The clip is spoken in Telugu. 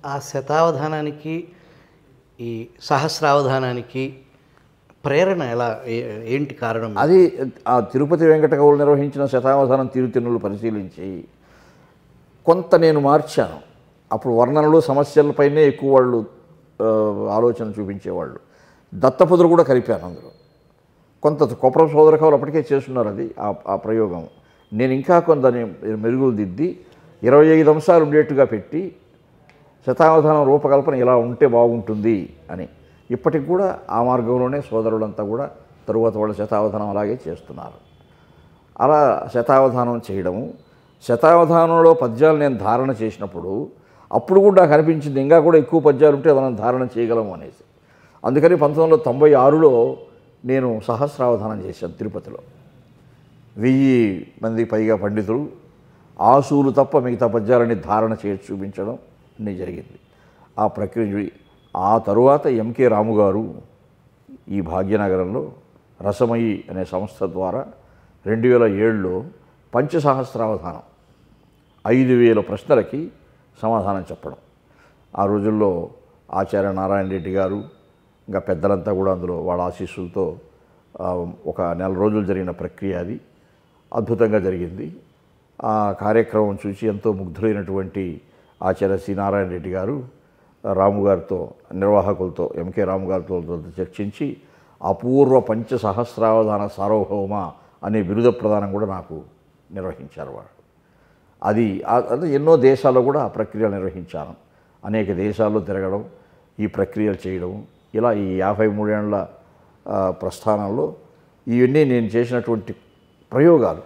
ఆ శతావధానానికి ఈ సహస్రావధానానికి ప్రేరణ ఎలా ఏంటి కారణం? అది ఆ తిరుపతి వెంకట కవులు నిర్వహించిన శతావధానం తీరుతెన్నులు పరిశీలించి కొంత నేను మార్చాను. అప్పుడు వర్ణనలు సమస్యలపైనే ఎక్కువ వాళ్ళు ఆలోచన చూపించేవాళ్ళు. దత్తపదులు కూడా కలిపాను అందులో. కొంత కొప్పరం సోదర కవులు అప్పటికే చేస్తున్నారు అది ఆ ప్రయోగం. నేను ఇంకా కొంత మెరుగులు దిద్ది 25 అంశాలు ఉండేట్టుగా పెట్టి శతావధానం రూపకల్పన ఇలా ఉంటే బాగుంటుంది అని ఇప్పటికి కూడా ఆ మార్గంలోనే సోదరులంతా కూడా తరువాత వాళ్ళ శతావధానం అలాగే చేస్తున్నారు. అలా శతావధానం చేయడము, శతావధానంలో పద్యాలు నేను ధారణ చేసినప్పుడు అప్పుడు కూడా నాకు అనిపించింది ఇంకా కూడా ఎక్కువ పద్యాలు ఉంటే మనం ధారణ చేయగలము అనేసి. అందుకని 1996లో నేను సహస్రావధానం చేశాను తిరుపతిలో. 1000 మంది పైగా పండితులు ఆసూలు తప్ప మిగతా పద్యాలని ధారణ చేసి చూపించడం అన్నీ జరిగింది. ఆ ప్రక్రియ ఆ తరువాత ఎంకే రాము గారు ఈ భాగ్యనగరంలో రసమయి అనే సంస్థ ద్వారా 2007లో పంచసహస్రావధానం 5000 ప్రశ్నలకి సమాధానం చెప్పడం. ఆ రోజుల్లో ఆచార్య నారాయణ రెడ్డి గారు ఇంకా పెద్దలంతా కూడా అందులో వాళ్ళ ఆశీస్సులతో ఒక నెల రోజులు జరిగిన ప్రక్రియ అది అద్భుతంగా జరిగింది. ఆ కార్యక్రమం చూసి ఎంతో ముగ్ధులైనటువంటి ఆచార్య సి నారాయణ రెడ్డి గారు రాము గారితో, నిర్వాహకులతో ఎంకే రాము గారితో చర్చించి అపూర్వ పంచసహస్రావధాన సార్వభౌమ అనే బిరుద ప్రదానం కూడా నాకు నిర్వహించారు వారు. అది ఎన్నో దేశాల్లో కూడా ఆ ప్రక్రియ నిర్వహించాను. అనేక దేశాల్లో తిరగడం, ఈ ప్రక్రియలు చేయడం, ఇలా ఈ 53 ఏళ్ల ప్రస్థానంలో ఇవన్నీ నేను చేసినటువంటి ప్రయోగాలు